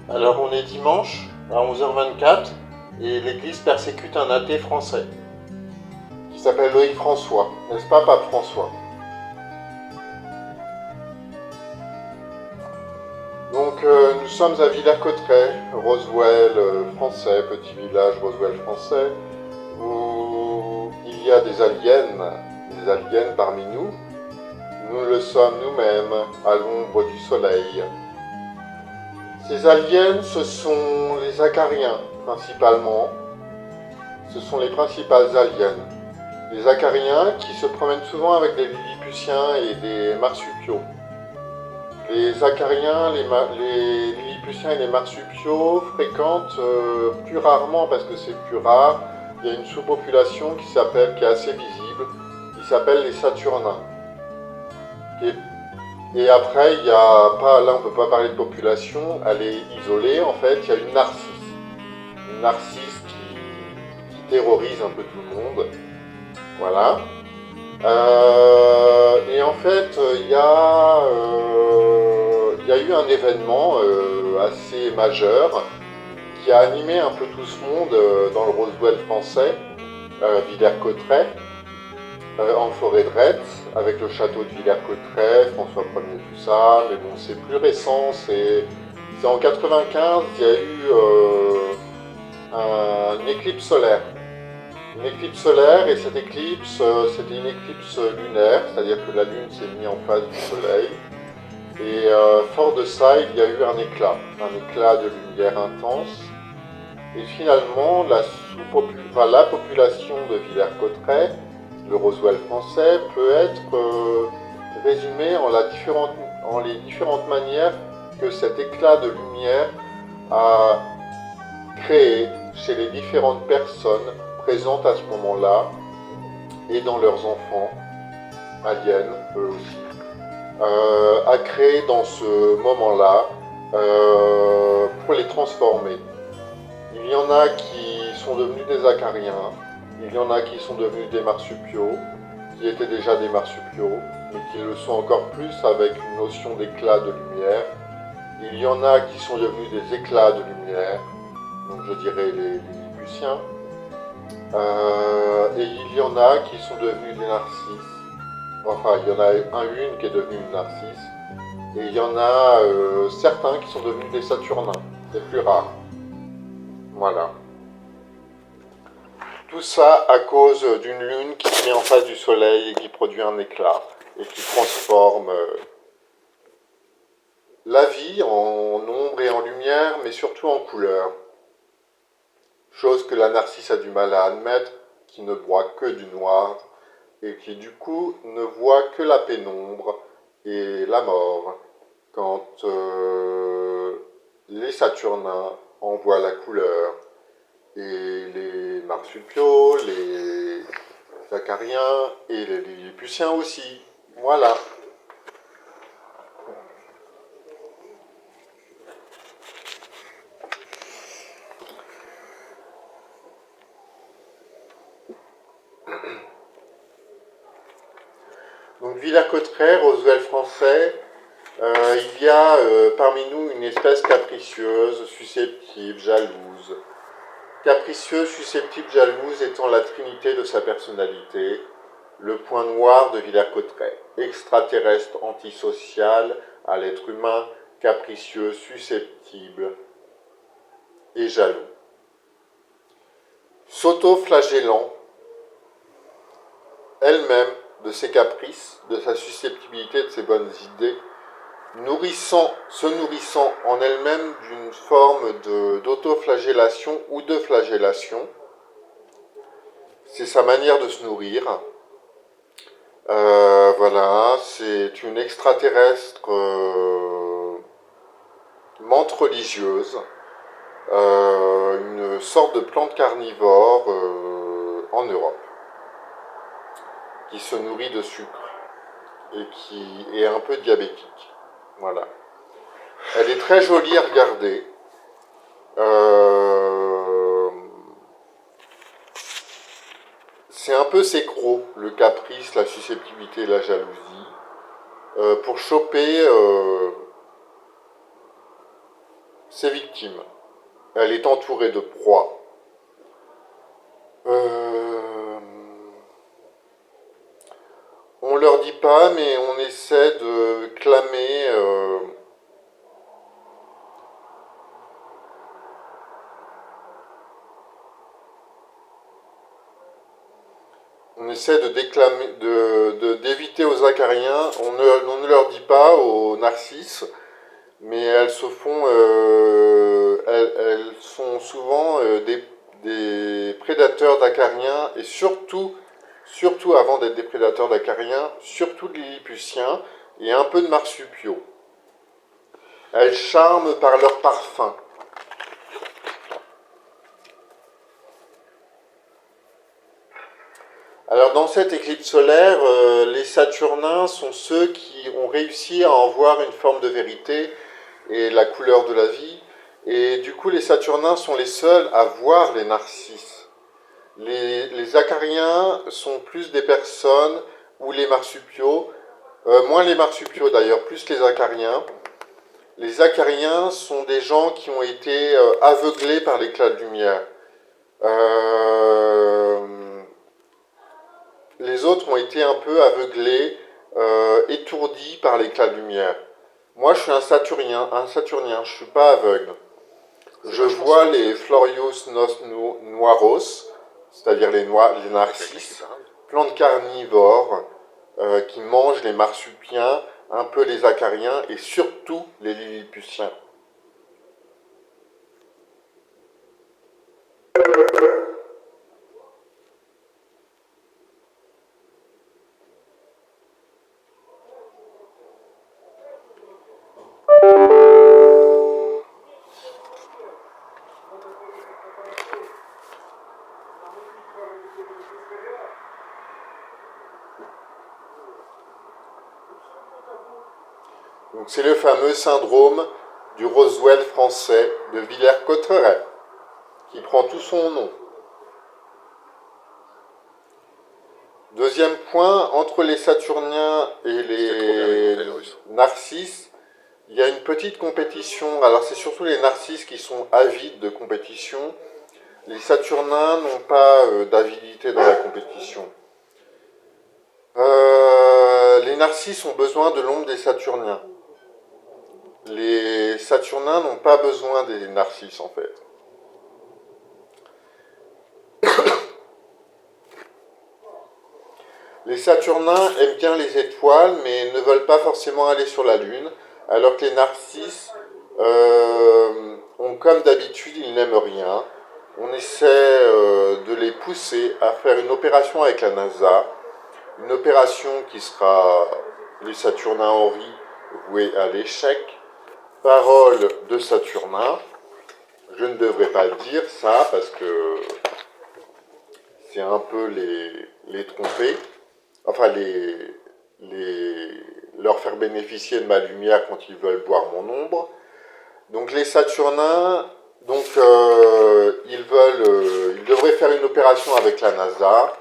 Alors on est dimanche à 11h24 et l'église persécute un athée français qui s'appelle Loïc François, n'est-ce pas, Pape François? Donc nous sommes à Villers-Cotterêts, Roswell français, petit village Roswell français, où il y a des aliens parmi nous. Nous le sommes nous-mêmes à l'ombre du soleil. Ces aliens, ce sont les acariens principalement. Ce sont les principales aliens. Les acariens qui se promènent souvent avec des lilliputiens et des marsupiaux. Les acariens, les lilliputiens et les marsupiaux fréquentent plus rarement, parce que c'est plus rare, il y a une sous-population qui est assez visible, qui s'appelle les Saturnains. Et après, il y a pas, là on ne peut pas parler de population, elle est isolée en fait, il y a une narcisse. Une narcisse qui terrorise un peu tout le monde. Voilà. Et en fait, il y a eu un événement assez majeur qui a animé un peu tout ce monde dans le Roswell français, Villers-Cotterêts, en forêt de Retz, avec le château de Villers-Cotterêts, François Ier, tout ça, mais bon, c'est plus récent, c'est en 95, il y a eu une éclipse solaire. Une éclipse solaire, et cette éclipse, c'était une éclipse lunaire, c'est-à-dire que la Lune s'est mise en face du Soleil, et fort de ça, il y a eu un éclat de lumière intense, et finalement, la population de Villers-Cotterêts, le Roswell français, peut être résumée en les différentes manières que cet éclat de lumière a créé chez les différentes personnes présentes à ce moment-là et dans leurs enfants, aliens eux aussi, a créé dans ce moment-là pour les transformer. Il y en a qui sont devenus des acariens, il y en a qui sont devenus des marsupiaux, qui étaient déjà des marsupiaux, mais qui le sont encore plus avec une notion d'éclat de lumière. Il y en a qui sont devenus des éclats de lumière, donc je dirais les lilliputiens. Et il y en a qui sont devenus des narcisses. Enfin, il y en a une qui est devenue une narcisse. Et il y en a certains qui sont devenus des Saturnins. C'est plus rare. Voilà. Tout ça à cause d'une lune qui se met en face du soleil et qui produit un éclat et qui transforme la vie en ombre et en lumière, mais surtout en couleur. Chose que la narcisse a du mal à admettre, qui ne voit que du noir et qui du coup ne voit que la pénombre et la mort quand les Saturnins en voient la couleur. Et les marsupiaux, les acariens et les lilliputiens aussi. Voilà. Donc Villers-Cotterêts, Roswell français, il y a parmi nous une espèce capricieuse, susceptible, jalouse. Capricieuse, susceptible, jalouse étant la trinité de sa personnalité, le point noir de Villers-Cotterêts, extraterrestre antisocial à l'être humain, capricieux, susceptible et jaloux. S'auto-flagellant elle-même de ses caprices, de sa susceptibilité, de ses bonnes idées, se nourrissant en elle-même d'une forme d'autoflagellation ou de flagellation. C'est sa manière de se nourrir. Voilà, c'est une extraterrestre menthe religieuse, une sorte de plante carnivore en Europe, qui se nourrit de sucre et qui est un peu diabétique. Voilà. Elle est très jolie à regarder. C'est un peu ses crocs, le caprice, la susceptibilité, la jalousie. Pour choper ses victimes. Elle est entourée de proies. On leur dit pas, mais on essaie de clamer on essaie de déclamer, d'éviter aux acariens, on ne leur dit pas aux narcisses, mais elles se font, elles sont souvent des prédateurs d'acariens, et surtout avant d'être des prédateurs d'acariens, surtout de lilliputiens et un peu de marsupiaux. Elles charment par leur parfum. Alors dans cette éclipse solaire, les Saturnins sont ceux qui ont réussi à en voir une forme de vérité et la couleur de la vie. Et du coup, les Saturnins sont les seuls à voir les narcisses. Les acariens sont plus des personnes, ou les marsupiaux, moins les marsupiaux d'ailleurs, plus les acariens. Les acariens sont des gens qui ont été aveuglés par l'éclat de lumière. Les autres ont été un peu aveuglés, étourdis par l'éclat de lumière. Moi, je suis un Saturnien, je ne suis pas aveugle. Je vois les Florius nos noiros, c'est-à-dire les narcisses, plantes carnivores qui mangent les marsupiens, un peu les acariens et surtout les lilliputiens. Donc c'est le fameux syndrome du Roswell français de Villers-Cotterêts, qui prend tout son nom. Deuxième point, entre les Saturniens et les narcisses, il y a une petite compétition. Alors c'est surtout les narcisses qui sont avides de compétition. Les Saturnins n'ont pas d'avidité dans la compétition. Les narcisses ont besoin de l'ombre des Saturniens. Les Saturnains n'ont pas besoin des narcisses en fait. Les Saturnains aiment bien les étoiles, mais ne veulent pas forcément aller sur la Lune, alors que les narcisses ont comme d'habitude, ils n'aiment rien. On essaie de les pousser à faire une opération avec la NASA, une opération qui sera, les Saturnains en rient, vouée à l'échec. Parole de Saturnin, je ne devrais pas le dire ça parce que c'est un peu les tromper, enfin leur faire bénéficier de ma lumière quand ils veulent boire mon ombre. Donc les Saturnins, donc ils devraient faire une opération avec la NASA.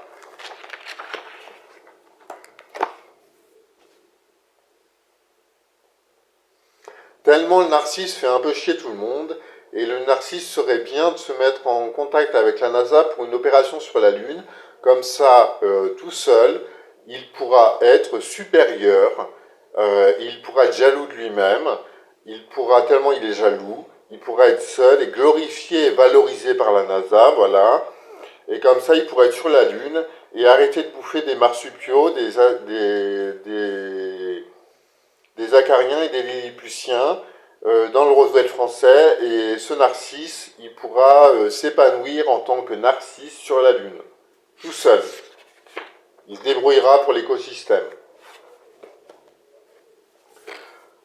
Tellement le narcisse fait un peu chier tout le monde, et le narcisse serait bien de se mettre en contact avec la NASA pour une opération sur la Lune. Comme ça, tout seul, il pourra être supérieur, il pourra être jaloux de lui-même, il pourra, tellement il est jaloux, il pourra être seul et glorifié et valorisé par la NASA, voilà. Et comme ça, il pourra être sur la Lune et arrêter de bouffer des marsupiaux, des acariens et des lilliputiens dans le Roswell français, et ce narcisse, il pourra s'épanouir en tant que narcisse sur la Lune, tout seul. Il se débrouillera pour l'écosystème.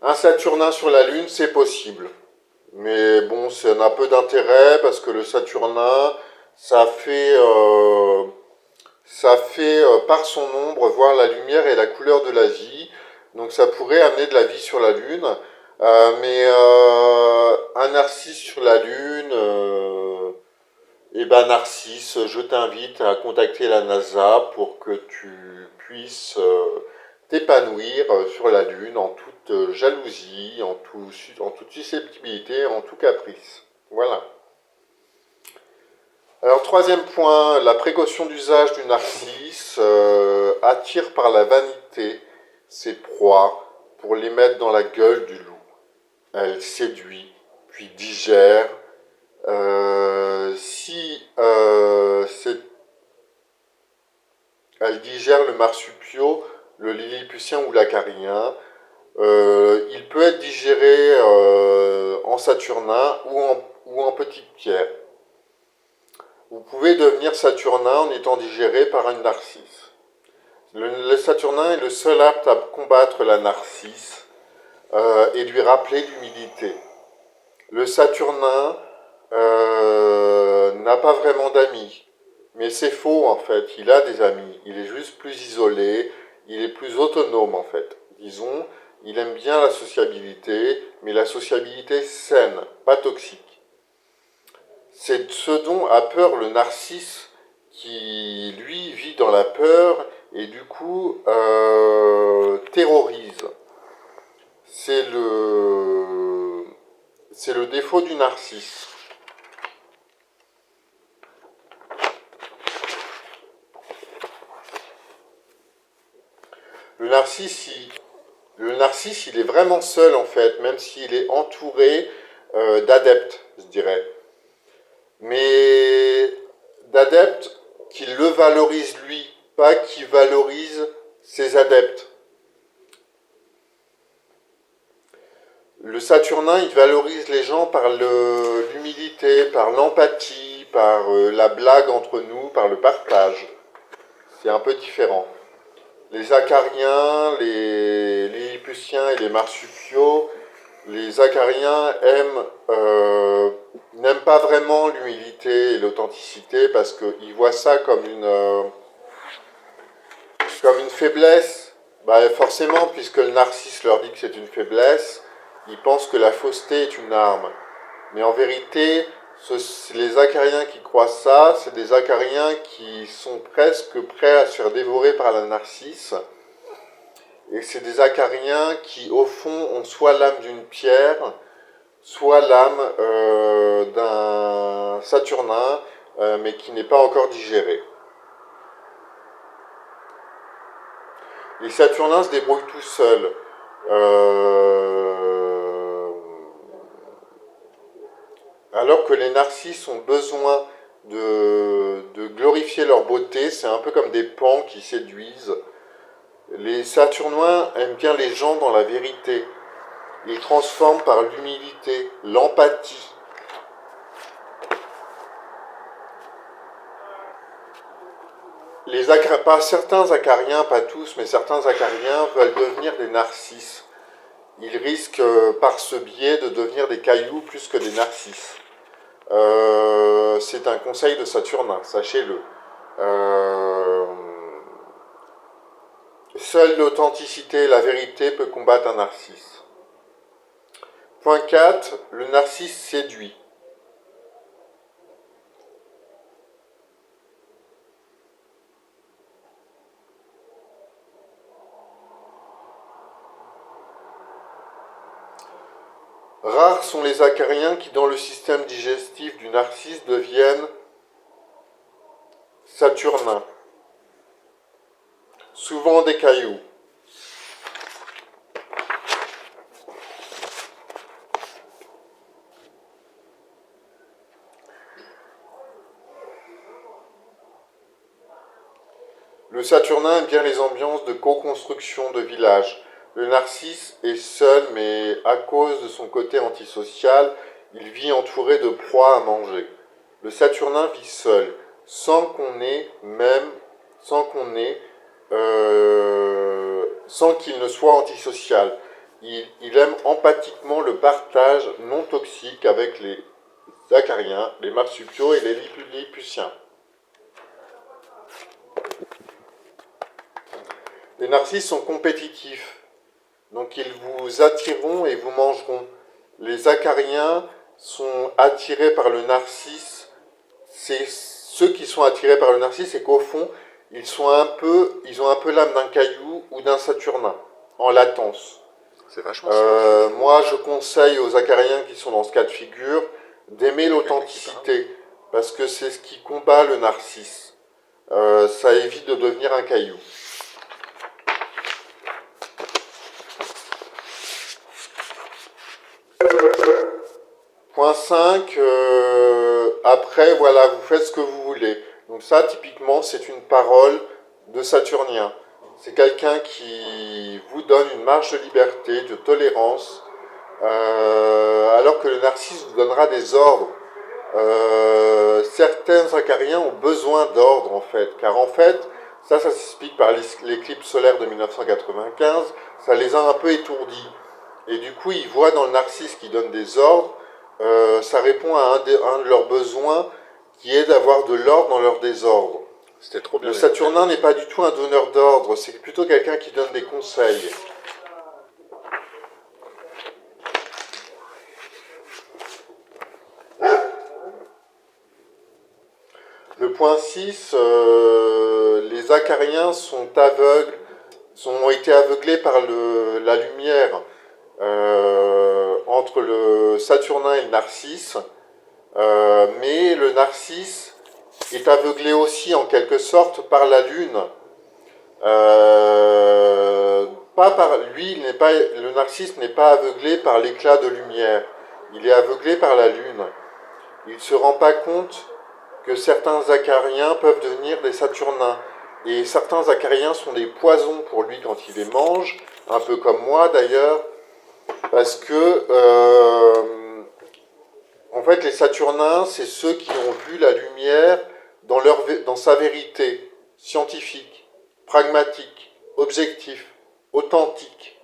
Un Saturnin sur la Lune, c'est possible. Mais bon, ça n'a peu d'intérêt parce que le Saturnin, ça fait par son ombre voir la lumière et la couleur de la vie. Donc ça pourrait amener de la vie sur la Lune. Mais un narcisse sur la Lune, eh ben Narcisse, je t'invite à contacter la NASA pour que tu puisses épanouir sur la Lune en toute jalousie, en toute susceptibilité, en tout caprice. Voilà. Alors, troisième point, la précaution d'usage du narcisse attire par la vanité ses proies pour les mettre dans la gueule du loup. Elle séduit, puis digère. Elle digère le marsupio, le lilliputien ou l'acarien, il peut être digéré en saturnin ou en petite pierre. Vous pouvez devenir saturnin en étant digéré par une narcisse. Le saturnin est le seul apte à combattre la narcisse et lui rappeler l'humilité. Le saturnin n'a pas vraiment d'amis, mais c'est faux en fait, il a des amis, il est juste plus isolé, il est plus autonome en fait. Disons, il aime bien la sociabilité, mais la sociabilité saine, pas toxique. C'est ce dont a peur le narcisse qui, lui, vit dans la peur et du coup terrorise. C'est le défaut du narcisse. Le narcisse, il est vraiment seul en fait, même s'il est entouré d'adeptes, je dirais. Mais d'adeptes qui le valorisent lui, pas qui valorisent ses adeptes. Le Saturnin, il valorise les gens par l'humilité, par l'empathie, par la blague entre nous, par le partage. C'est un peu différent. Les acariens, les lilliputiens et les marsupiaux, les acariens n'aiment pas vraiment l'humilité et l'authenticité parce qu'ils voient ça comme une faiblesse. Bah forcément, puisque le narcisse leur dit que c'est une faiblesse, ils pensent que la fausseté est une arme. Mais en vérité, les acariens qui croient ça, c'est des acariens qui sont presque prêts à se faire dévorer par la narcisse. Et c'est des acariens qui, au fond, ont soit l'âme d'une pierre, soit l'âme d'un saturnin, mais qui n'est pas encore digéré. Les saturnins se débrouillent tout seuls. Alors que les narcisses ont besoin de glorifier leur beauté, c'est un peu comme des pans qui séduisent. Les saturnois aiment bien les gens dans la vérité. Ils transforment par l'humilité, l'empathie. Pas certains acariens, pas tous, mais certains acariens veulent devenir des narcisses. Ils risquent par ce biais de devenir des cailloux plus que des narcisses. C'est un conseil de Saturnin, sachez-le. Seule l'authenticité et la vérité peut combattre un narcisse. Point 4, le narcisse séduit. Rares sont les acariens qui, dans le système digestif du narcisse, deviennent saturnins. Souvent des cailloux. Le saturnin aime bien les ambiances de co-construction de village. Le narcisse est seul, mais à cause de son côté antisocial, il vit entouré de proies à manger. Le saturnin vit seul, sans qu'il ne soit antisocial. Il aime empathiquement le partage non toxique avec les acariens, les marsupiaux et les lilliputiens. Les narcisses sont compétitifs, donc ils vous attireront et vous mangeront. Les acariens sont attirés par le narcisse. Ceux qui sont attirés par le narcisse, c'est qu'au fond, ils ont un peu l'âme d'un caillou ou d'un saturnin, en latence. C'est vachement silencieux. Moi, je conseille aux acariens qui sont dans ce cas de figure d'aimer l'authenticité, parce que c'est ce qui combat le narcisse. Ça évite de devenir un caillou. Point 5, après, voilà, vous faites ce que vous voulez. Donc ça, typiquement, c'est une parole de Saturnien. C'est quelqu'un qui vous donne une marge de liberté, de tolérance, alors que le narcisse vous donnera des ordres. Certains acariens ont besoin d'ordre, en fait, car en fait, ça s'explique par l'éclipse solaire de 1995, ça les a un peu étourdis. Et du coup, ils voient dans le narcisse qui donne des ordres, ça répond à un de leurs besoins, qui est d'avoir de l'ordre dans leur désordre. C'était trop bien. Le Saturnin n'est pas du tout un donneur d'ordre, c'est plutôt quelqu'un qui donne des conseils. Le point 6, les acariens sont aveugles, ont été aveuglés par la lumière entre le Saturnin et le Narcisse, mais le Narcisse est aveuglé aussi en quelque sorte par la Lune. Pas par lui, le Narcisse n'est pas aveuglé par l'éclat de lumière. Il est aveuglé par la Lune. Il ne se rend pas compte que certains acariens peuvent devenir des saturnins. Et certains acariens sont des poisons pour lui quand il les mange, un peu comme moi d'ailleurs, parce que, en fait, les saturnins, c'est ceux qui ont vu la lumière dans sa vérité scientifique, pragmatique, objectif, authentique,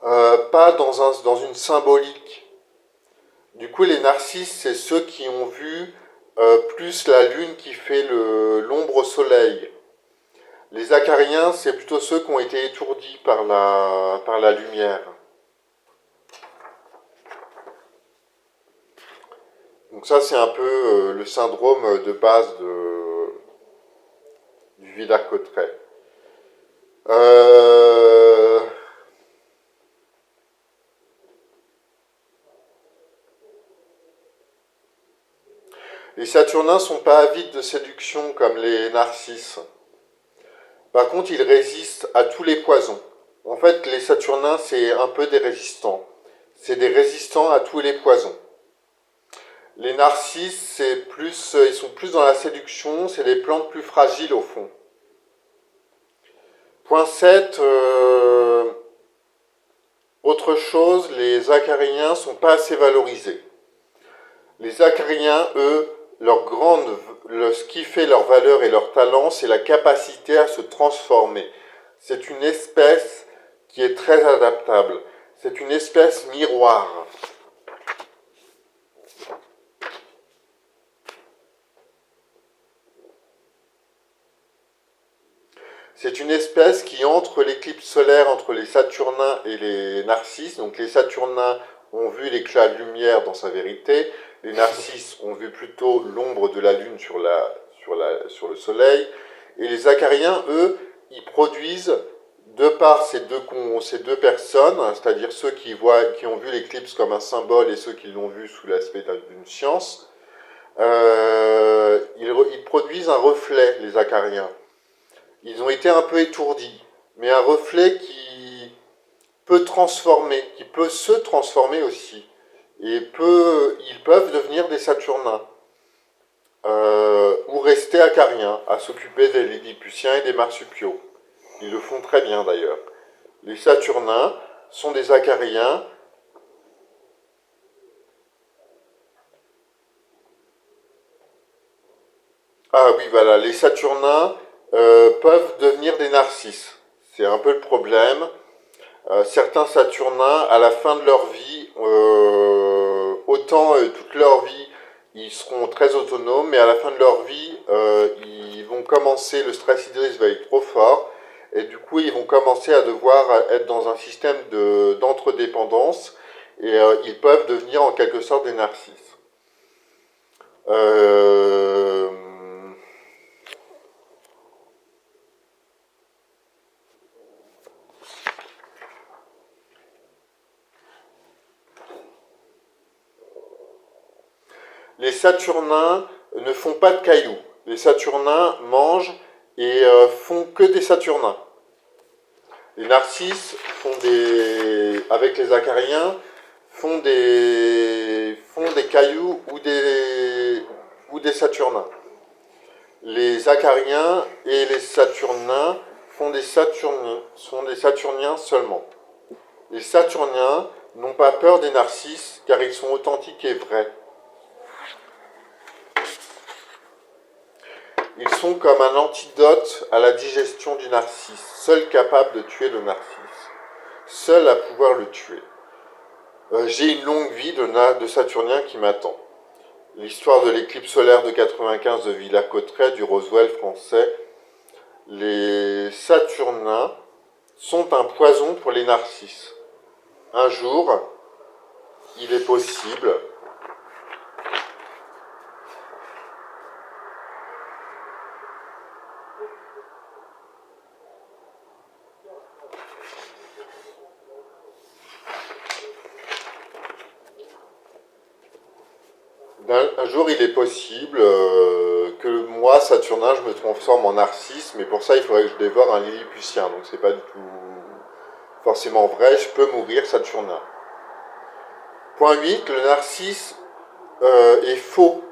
pas dans une symbolique. Du coup, les narcisses, c'est ceux qui ont vu plus la lune qui fait l'ombre au soleil. Les acariens, c'est plutôt ceux qui ont été étourdis par la lumière. Donc ça, c'est un peu le syndrome de base du Villers-Cotterêts. Les Saturnins ne sont pas avides de séduction comme les Narcisses. Par contre, ils résistent à tous les poisons. En fait, les Saturnins, c'est un peu des résistants. C'est des résistants à tous les poisons. Les Narcisses, ils sont plus dans la séduction, c'est des plantes plus fragiles au fond. Point 7, autre chose, les acariens ne sont pas assez valorisés. Les acariens, eux, ce qui fait leur valeur et leur talent, c'est la capacité à se transformer. C'est une espèce qui est très adaptable. C'est une espèce miroir. C'est une espèce qui, entre l'éclipse solaire, entre les Saturnins et les Narcisses, donc les Saturnins ont vu l'éclat de lumière dans sa vérité, les Narcisses ont vu plutôt l'ombre de la Lune sur le Soleil, et les Acariens, eux, ils produisent, de par ces deux personnes, c'est-à-dire ceux qui ont vu l'éclipse comme un symbole et ceux qui l'ont vu sous l'aspect d'une science, ils produisent un reflet, les Acariens. Ils ont été un peu étourdis, mais un reflet qui peut transformer, qui peut se transformer aussi. Et ils peuvent devenir des Saturnins, ou rester acariens, à s'occuper des Lilliputiens et des marsupiaux. Ils le font très bien d'ailleurs. Les Saturnins sont des acariens. Ah oui, voilà, les Saturnins peuvent devenir des Narcisses. C'est un peu le problème. Certains Saturnins, à la fin de leur vie, autant toute leur vie, ils seront très autonomes, mais à la fin de leur vie, ils vont commencer, le stress hydrique va être trop fort, et du coup, ils vont commencer à devoir être dans un système d'entredépendance, et ils peuvent devenir en quelque sorte des narcisses. les Saturniens ne font pas de cailloux. Les Saturniens mangent et font que des Saturniens. Les Narcisses avec les Acariens, font des cailloux ou des Saturniens. Les Acariens et les Saturniens sont des Saturniens seulement. Les Saturniens n'ont pas peur des Narcisses car ils sont authentiques et vrais. Ils sont comme un antidote à la digestion du narcisse, seul capable de tuer le narcisse, seul à pouvoir le tuer. J'ai une longue vie de Saturnien qui m'attend. L'histoire de l'éclipse solaire de 95 de Villers-Cotterêts, du Roswell français. Les Saturniens sont un poison pour les narcisses. Un jour, il est possible que moi, Saturnin, je me transforme en narcisse, mais pour ça, il faudrait que je dévore un Lilliputien, donc c'est pas du tout forcément vrai, je peux mourir Saturnin. Point 8, le narcisse est faux.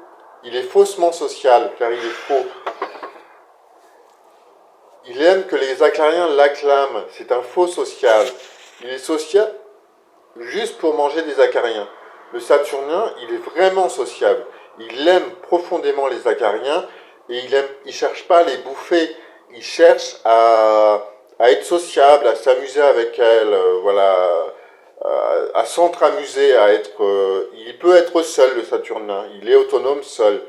Il est faussement social, car il est faux. Il aime que les acariens l'acclament, c'est un faux social. Il est social juste pour manger des acariens. Le Saturnien, il est vraiment sociable. Il aime profondément les acariens et il ne cherche pas à les bouffer. Il cherche à être sociable, à s'amuser avec elles, à s'entre-amuser, il peut être seul, le Saturnien. Il est autonome seul.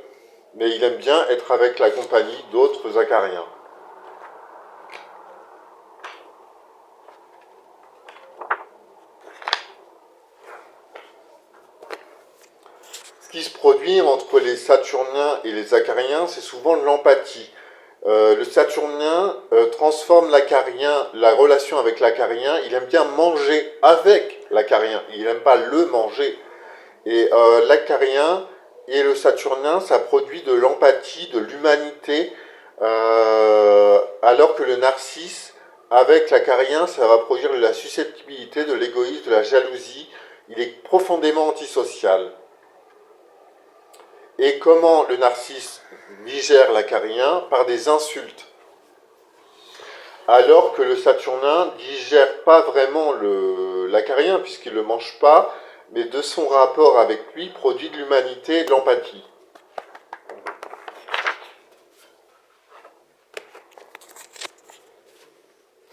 Mais il aime bien être avec la compagnie d'autres acariens. Ce qui se produit entre les Saturniens et les Acariens, c'est souvent l'empathie. Le Saturnien transforme l'Acarien, la relation avec l'Acarien, il aime bien manger avec l'Acarien, il n'aime pas le manger. Et l'Acarien et le Saturnien, ça produit de l'empathie, de l'humanité, alors que le Narcisse, avec l'Acarien, ça va produire de la susceptibilité, de l'égoïsme, de la jalousie. Il est profondément antisocial. Et comment le narcisse digère l'acarien? Par des insultes. Alors que le saturnin digère pas vraiment l'acarien, puisqu'il ne le mange pas, mais de son rapport avec lui, produit de l'humanité et de l'empathie.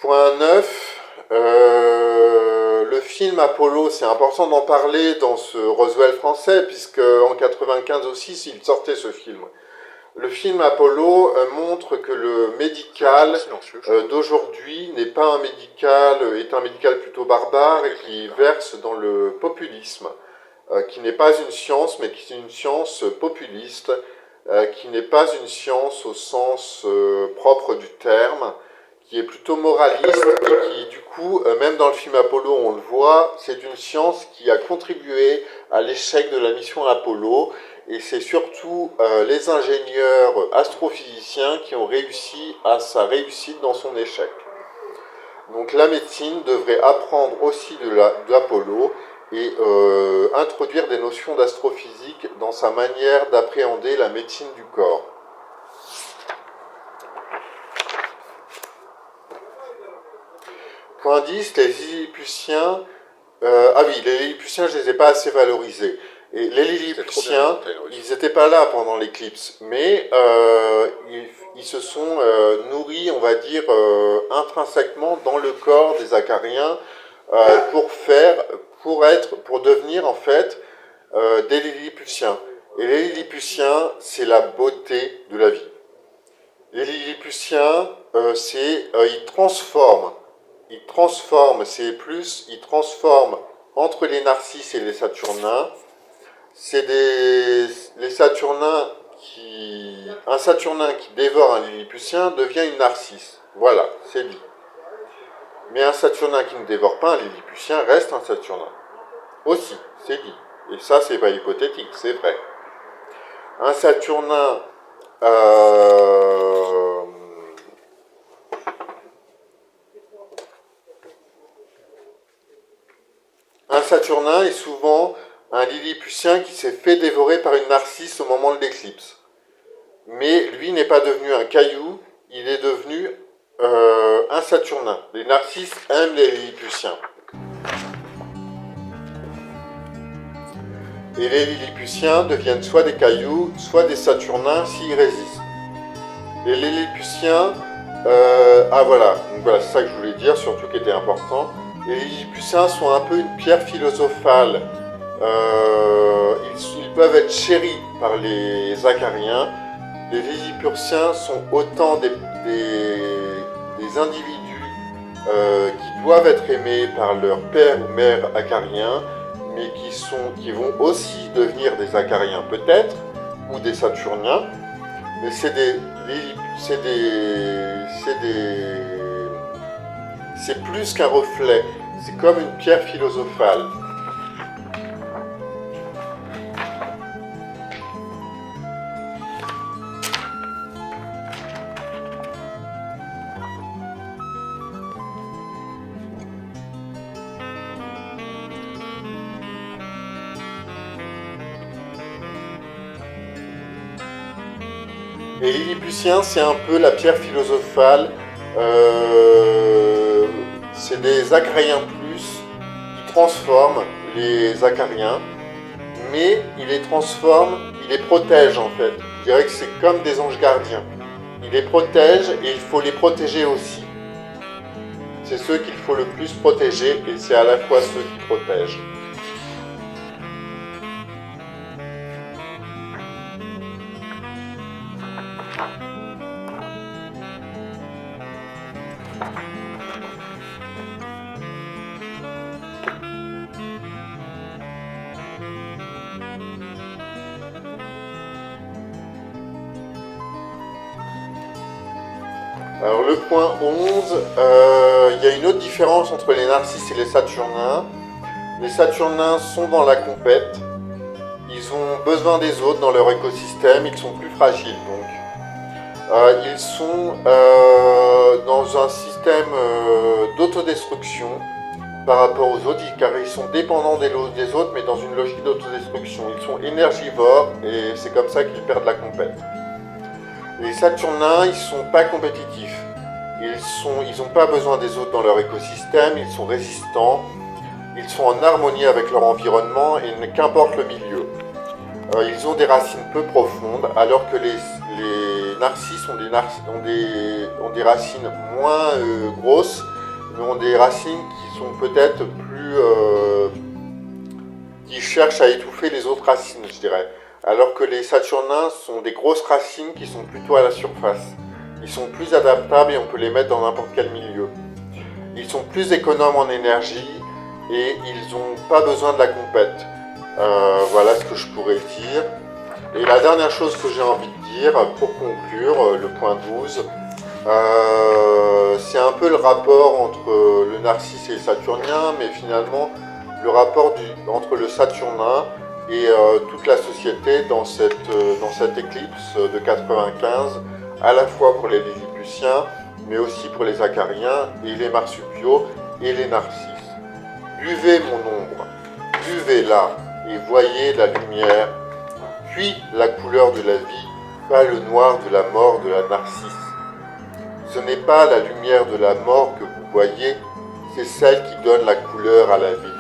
Point 9. Le film Apollo, c'est important d'en parler dans ce Roswell français, puisque en 95 aussi, il sortait ce film. Le film Apollo montre que le médical d'aujourd'hui n'est pas un médical, est un médical plutôt barbare et qui verse dans le populisme, qui n'est pas une science, mais qui est une science populiste, qui n'est pas une science au sens propre du terme, qui est plutôt moraliste et qui, du coup, même dans le film Apollo, on le voit, c'est une science qui a contribué à l'échec de la mission Apollo, et c'est surtout les ingénieurs astrophysiciens qui ont réussi à sa réussite dans son échec. Donc la médecine devrait apprendre aussi d'Apollo et introduire des notions d'astrophysique dans sa manière d'appréhender la médecine du corps. Point 10, les Lilliputiens. Les Lilliputiens, je ne les ai pas assez valorisés. Et les Lilliputiens, ils n'étaient pas là pendant l'éclipse, mais ils se sont nourris, on va dire, intrinsèquement dans le corps des acariens pour devenir en fait des Lilliputiens. Et les Lilliputiens, c'est la beauté de la vie. Les Lilliputiens, ils transforment, ils transforment entre les narcisses et les saturnins. C'est les saturnins un saturnin qui dévore un lilliputien devient une narcisse. Voilà, c'est dit. Mais un saturnin qui ne dévore pas un lilliputien reste un saturnin. Aussi, c'est dit. Et ça, c'est pas hypothétique, c'est vrai. Un Saturnin est souvent un Lilliputien qui s'est fait dévorer par une narcisse au moment de l'éclipse. Mais lui n'est pas devenu un caillou, il est devenu un Saturnin. Les narcisses aiment les Lilliputiens. Et les Lilliputiens deviennent soit des cailloux, soit des Saturnins s'ils résistent. Les Lilliputiens, voilà, donc voilà, c'est ça que je voulais dire, surtout qui était important. Les Lilliputiens sont un peu une pierre philosophale. Ils peuvent être chéris par les acariens. Les Lilliputiens sont autant des individus qui doivent être aimés par leur père ou mère acarien, mais qui vont aussi devenir des acariens peut-être, ou des saturniens. Mais c'est plus qu'un reflet, c'est comme une pierre philosophale. Les Lilliputiens, c'est un peu la pierre philosophale. C'est des acariens plus qui transforment les acariens, mais ils les transforment, ils les protègent en fait. Je dirais que c'est comme des anges gardiens. Ils les protègent et il faut les protéger aussi. C'est ceux qu'il faut le plus protéger et c'est à la fois ceux qui protègent. Alors le point 11, il y a une autre différence entre les narcisses et les saturnins. Les saturnins sont dans la compète, ils ont besoin des autres dans leur écosystème, ils sont plus fragiles donc. Ils sont dans un système d'autodestruction par rapport aux autres, car ils sont dépendants des autres mais dans une logique d'autodestruction. Ils sont énergivores et c'est comme ça qu'ils perdent la compète. Les Saturnins, ils ne sont pas compétitifs. Ils n'ont pas besoin des autres dans leur écosystème, ils sont résistants, ils sont en harmonie avec leur environnement et qu'importe le milieu. Ils ont des racines peu profondes, alors que les narcisses ont des racines moins grosses, mais ont des racines qui sont peut-être plus... qui cherchent à étouffer les autres racines, je dirais. Alors que les Saturnins sont des grosses racines qui sont plutôt à la surface. Ils sont plus adaptables et on peut les mettre dans n'importe quel milieu. Ils sont plus économes en énergie et ils n'ont pas besoin de la compète. Voilà ce que je pourrais dire. Et la dernière chose que j'ai envie de dire pour conclure, le point 12, c'est un peu le rapport entre le narcisse et le saturnien, mais finalement le rapport entre le saturnin et toute la société dans cette éclipse de 95, à la fois pour les Lilliputiens, mais aussi pour les acariens et les marsupiaux et les narcisses. Buvez mon ombre, buvez-la et voyez la lumière, puis la couleur de la vie, pas le noir de la mort de la narcisse. Ce n'est pas la lumière de la mort que vous voyez, c'est celle qui donne la couleur à la vie.